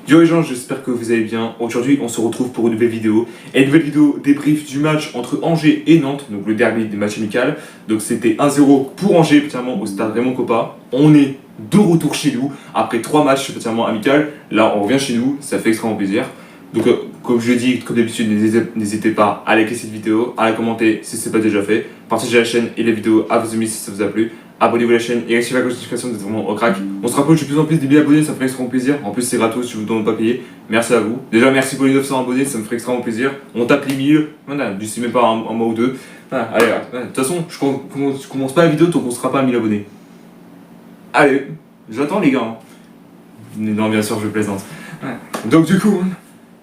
Yo les gens, j'espère que vous allez bien. Aujourd'hui, on se retrouve pour une nouvelle vidéo. Et une nouvelle vidéo débrief du match entre Angers et Nantes, donc le derby des matchs amicaux. Donc c'était 1-0 pour Angers, particulièrement au stade Raymond Kopa. On est de retour chez nous après 3 matchs particulièrement amicaux. Là, on revient chez nous, ça fait extrêmement plaisir. Donc, comme je l'ai dit, comme d'habitude, n'hésitez pas à liker cette vidéo, à la commenter si ce n'est pas déjà fait, partagez la chaîne et la vidéo à vos amis si ça vous a plu. Abonnez-vous à la chaîne et activez la cloche de notification, vous êtes vraiment au crack. On se rapproche de plus en plus des 1000 abonnés, ça me ferait extrêmement plaisir. En plus, c'est gratos, je vous demande pas payer. Merci à vous. Déjà, merci pour les 900 abonnés, ça me ferait extrêmement plaisir. On tape les 1000, voilà, d'ici même pas un mois ou deux. Voilà, allez, de toute façon, je commence pas la vidéo tant qu'on sera pas à 1000 abonnés. Allez, j'attends les gars. Non, bien sûr, je plaisante. Ouais. Donc, du coup,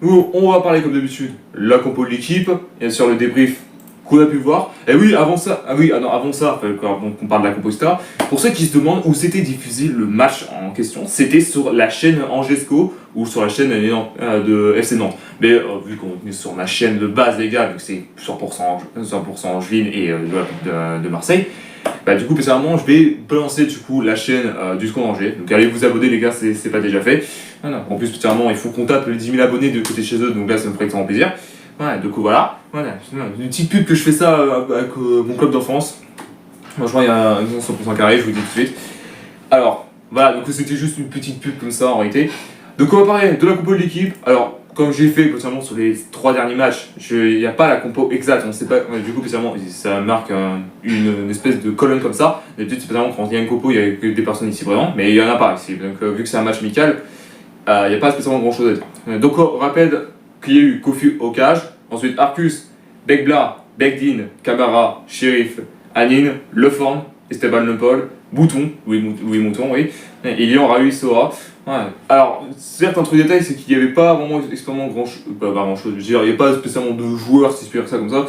on va parler comme d'habitude la compo de l'équipe et sur le débrief qu'on a pu voir. Et oui, avant ça, avant qu'on parle de la compo, etc. Pour ceux qui se demandent où c'était diffusé le match en question, c'était sur la chaîne Angesco ou sur la chaîne de FC Nantes. Mais vu qu'on est sur ma chaîne de base, les gars, vu que c'est 100% Angevine et de Marseille, bah, du coup, personnellement, je vais balancer du coup la chaîne du SCO Angers. Donc allez vous abonner, les gars, c'est pas déjà fait. Voilà. En plus, particulièrement, il faut qu'on tape les 10 000 abonnés de côté chez eux, donc là, ça me ferait extrêmement plaisir. Voilà, du coup, voilà. Une petite pub que je fais ça avec mon club d'enfance. Franchement, il y a un 100% carré, je vous le dis tout de suite. Alors, voilà, donc c'était juste une petite pub comme ça en réalité. Donc, on va parler de la compo de l'équipe. Alors, comme j'ai fait particulièrement sur les 3 derniers matchs, il n'y a pas la compo exacte, on ne sait pas, du coup particulièrement ça marque une espèce de colonne comme ça. D'habitude, c'est particulièrement quand il y a une compo, il y a que des personnes ici vraiment, mais il n'y en a pas ici. Donc vu que c'est un match amical, il n'y a pas spécialement grand chose à dire. Donc on rappelle qu'il y a eu Kofi au cage, ensuite Arcus, Bekbla, Bekdin, Camara, Sheriff, Anine, Leforn, Esteban Lepol, Bouton, Louis Mouton, oui, et Lyon Raoui Sora. Ouais. Alors, certes, un truc détail, c'est qu'il n'y avait pas vraiment extrêmement grand chose, je veux dire, il n'y avait pas spécialement de joueurs, si je peux dire ça comme ça.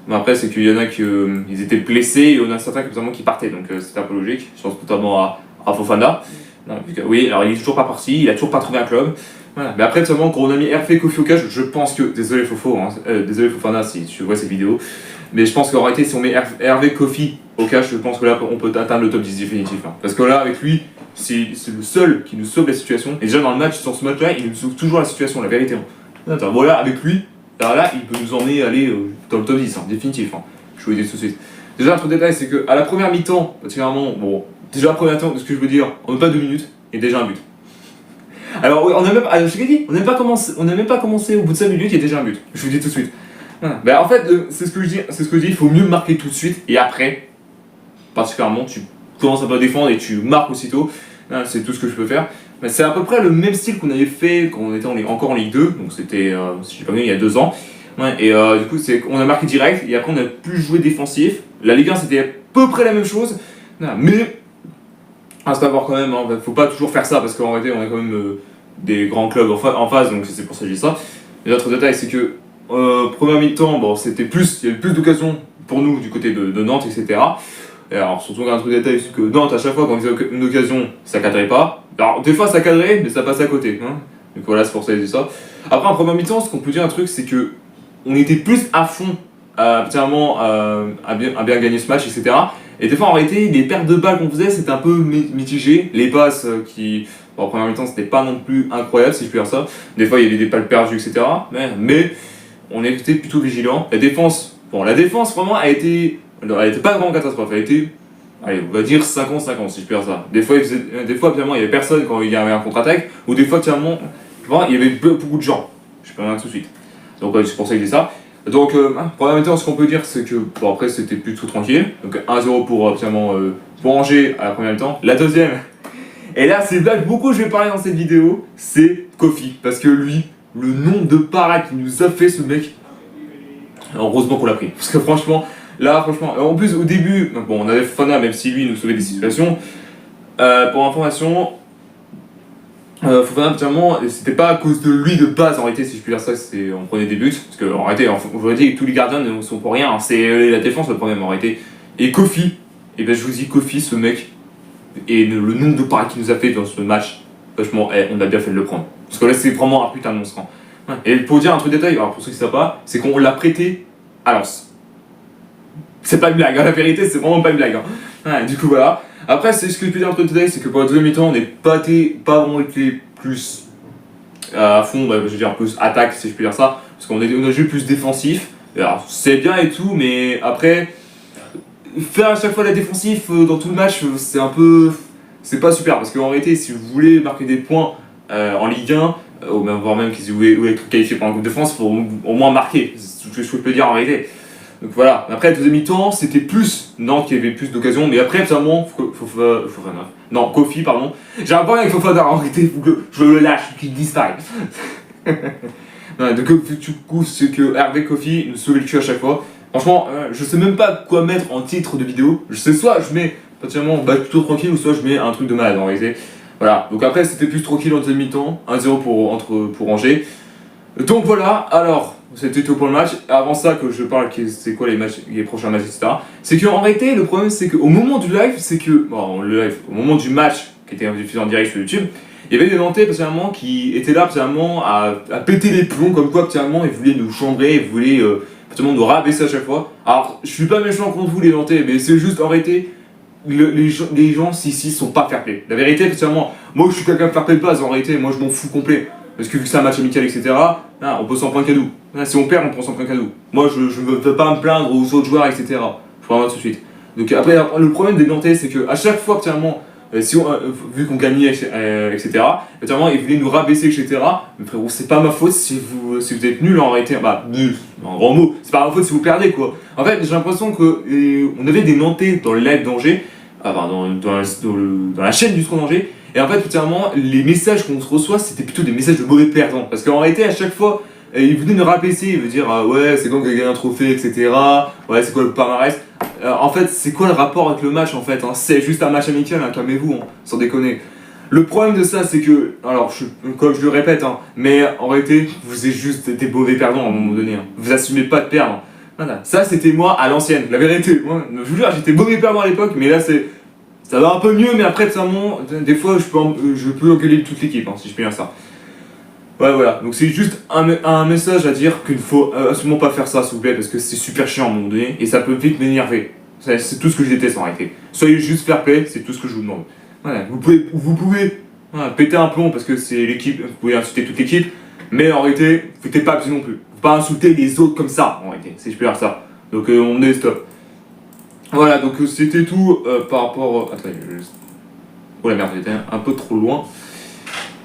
Mais après, c'est qu'il y en a qui ils étaient blessés et on a certains qui partaient, donc c'était un peu logique. Je pense notamment à Fofana. Non, oui, alors il est toujours pas parti, il a toujours pas trouvé un club. Voilà. Mais après, seulement, quand on a mis Hervé Kofi au cage, je pense que. Désolé Fofo, hein, désolé Fofana si tu vois cette vidéos. Mais je pense qu'en réalité, si on met Hervé Kofi au cage, je pense que là, on peut atteindre le top 10 définitif. Hein. Parce que là, avec lui, c'est le seul qui nous sauve la situation. Et déjà, dans le match, sur ce match-là, il nous sauve toujours la situation, la vérité. Hein. Attends, voilà, avec lui, alors là, il peut nous emmener aller dans le top 10, hein, définitif. Hein. Je vous le dis tout de suite. Déjà, un truc détail, c'est qu'à la première mi-temps, particulièrement, bon, déjà, la première mi-temps, ce que je veux dire, on n'a pas 2 minutes, et déjà un but. Alors, on n'a même, je l'ai dit, on n'a même pas commencé au bout de 5 minutes, il y a déjà un but. Je vous le dis tout de suite. Voilà. Ben, en fait, c'est ce que je dis, il faut mieux marquer tout de suite, et après, particulièrement, tu commences à pas défendre et tu marques aussitôt. C'est tout ce que je peux faire. Mais c'est à peu près le même style qu'on avait fait quand on était encore en Ligue 2, donc c'était, si je ne pas bien, il y a 2 ans. Ouais, et du coup, on a marqué direct, et après on a plus joué défensif. La Ligue 1, c'était à peu près la même chose, mais à savoir quand même, hein, faut pas toujours faire ça, parce qu'en réalité, on a quand même des grands clubs en face, donc c'est pour ça que je dis ça. Et l'autre détail, c'est que première mi-temps, bon, il y avait plus d'occasions pour nous du côté de Nantes, etc. Et alors, surtout un truc détail, c'est que Nantes, à chaque fois, quand ils avaient une occasion, ça cadrait pas. Alors, des fois, ça cadrait, mais ça passait à côté. Hein. Donc voilà, c'est pour ça que je dis ça. Après, en première mi-temps, ce qu'on peut dire un truc, c'est que on était plus à fond, à bien gagner ce match, etc. Et des fois, en réalité, les pertes de balles qu'on faisait, c'était un peu mitigé. Les passes bon, en première mi-temps, c'était pas non plus incroyable, si je peux dire ça. Des fois, il y avait des balles perdues, etc. Mais on était plutôt vigilants. La défense, vraiment, elle était pas vraiment catastrophe. Elle était, allez, on va dire 50-50, si je peux dire ça. Des fois, finalement, il y avait personne quand il y avait un contre-attaque. Ou des fois, finalement, il y avait beaucoup de gens. Je peux rien tout de suite. Donc, c'est pour ça que je dis ça. Donc, première mi-temps, ce qu'on peut dire, c'est que, bon, après, c'était plutôt tranquille. Donc, 1-0 pour Angers à la première mi-temps. La deuxième, et là, c'est là que beaucoup je vais parler dans cette vidéo, c'est Kofi. Parce que lui, le nombre de parades qu'il nous a fait, ce mec, heureusement qu'on l'a pris. Parce que franchement, en plus, au début, bon, on avait Fofana, même si lui nous sauvait des situations. Pour information, Fofana, particulièrement, c'était pas à cause de lui de base, en réalité, si je puis dire ça, on prenait des buts. Parce qu'en réalité, on va dire que tous les gardiens ne sont pour rien, hein, c'est la défense le problème, en réalité. Et Kofi, et ben je vous dis, Kofi, ce mec, et le nombre de parades qu'il nous a fait dans ce match, franchement, on a bien fait de le prendre. Parce que là, c'est vraiment un putain de monstre. Hein. Et pour dire un truc détail, alors pour ceux qui ne savent pas, c'est qu'on l'a prêté à Lens. C'est pas une blague, hein, la vérité, c'est vraiment pas une blague. Hein. Ouais, du coup, voilà. Après, ce que je peux dire un truc détail, c'est que pour la deuxième mi-temps, on n'est pas vraiment été plus à fond, je veux dire plus attaque si je peux dire ça, parce qu'on a joué plus défensif. Alors c'est bien et tout, mais après faire à chaque fois la défensive dans tout le match, c'est un peu, c'est pas super, parce qu'en réalité, si vous voulez marquer des points en Ligue 1, ou même voire même qu'ils voulaient être qualifiés pour un Coupe de France, il faut au moins marquer, c'est tout ce que je peux dire en réalité. Donc voilà, après la deuxième mi-temps, c'était plus Nantes qui avait plus d'occasions, mais après, finalement, non, Kofi, pardon. J'ai un problème avec Fofana, en réalité, il faut que je le lâche, qu'il disparaisse. Ouais, donc du coup, c'est que Hervé Kofi nous sauve le cul à chaque fois. Franchement, je sais même pas quoi mettre en titre de vidéo. Je sais soit je mets pratiquement plutôt tranquille, ou soit je mets un truc de malade en réalité. Voilà, donc après c'était plus tranquille en deuxième mi-temps, 1-0 pour Angers. Donc voilà, alors, c'était tout pour le match. Avant ça, que je parle, c'est quoi les matchs, les prochains matchs, etc. C'est qu'en réalité, le problème, c'est qu'au moment du live, au moment du match, qui était diffusé en direct sur YouTube, il y avait des Nantais, personnellement, qui étaient là, personnellement, à péter les plombs, comme quoi, personnellement, ils voulaient nous chambrer, ils voulaient, personnellement, nous rabaisser à chaque fois. Alors, je suis pas méchant contre vous, les Nantais, mais c'est juste, en réalité, les gens ici sont pas fair-play. La vérité, personnellement, moi, je suis quelqu'un de fair-play de base, en réalité, moi, je m'en fous complet. Parce que vu que c'est un match amical, etc., on peut s'en prendre qu'à nous. Si on perd, on peut s'en prendre qu'à nous. Moi, je ne veux pas me plaindre aux autres joueurs, etc. Je prends tout de suite. Donc après, le problème des Nantais, c'est qu'à chaque fois, clairement, vu qu'on gagnait, etc., notamment, ils voulaient nous rabaisser, etc. Mais frérot, c'est pas ma faute si vous êtes nuls en réalité. Nul, en grand mot, c'est pas ma faute si vous perdez, quoi. En fait, j'ai l'impression qu'on avait des Nantais dans le live d'Angers, dans la chaîne du Score d'Angers. Et en fait, totalement, les messages qu'on se reçoit, c'était plutôt des messages de mauvais perdants. Parce qu'en réalité, à chaque fois, ils venaient nous rabaisser, ils veulent dire ouais, c'est quand qui a gagné un trophée, etc. Ouais, c'est quoi le palmarès. En fait, c'est quoi le rapport avec le match en fait, hein. C'est juste un match amical, hein, calmez-vous, hein, sans déconner. Le problème de ça, c'est que, alors, comme je le répète, hein, mais en réalité, vous êtes juste des mauvais perdants à un moment donné. Hein. Vous assumez pas de perdre. Voilà. Ça, c'était moi à l'ancienne, la vérité. Moi, je vous jure, j'étais mauvais perdant à l'époque, mais là, ça va un peu mieux, mais après, des fois, je peux engueuler toute l'équipe, hein, si je peux dire ça. Ouais, voilà. Donc, c'est juste un message à dire qu'il ne faut absolument pas faire ça, s'il vous plaît, parce que c'est super chiant à un moment donné, et ça peut vite m'énerver. C'est tout ce que je déteste en réalité. Soyez juste fair play, c'est tout ce que je vous demande. Voilà. Vous pouvez voilà, péter un plomb parce que c'est l'équipe, vous pouvez insulter toute l'équipe, mais en réalité, vous ne pas abusé non plus. Faut pas insulter les autres comme ça, en réalité, si je peux dire ça. Donc, on est stop. Voilà, donc c'était tout par rapport... Attendez, oh la merde, j'étais un peu trop loin.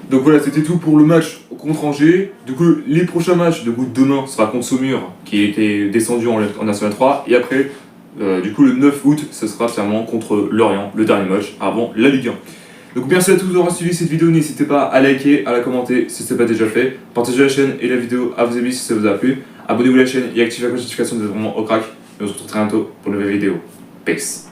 Donc voilà, c'était tout pour le match contre Angers. Du coup, les prochains matchs, demain, sera contre Saumur, qui était descendu en National 3. Et après, du coup, le 9 août, ce sera finalement contre Lorient, le dernier match, avant la Ligue 1. Donc merci à tous d'avoir suivi cette vidéo, n'hésitez pas à liker, à la commenter si ce n'est pas déjà fait. Partagez la chaîne et la vidéo à vos amis si ça vous a plu. Abonnez-vous à la chaîne et activez la notification de vraiment au crack. Et on se retrouve très bientôt pour une nouvelle vidéo. Peace.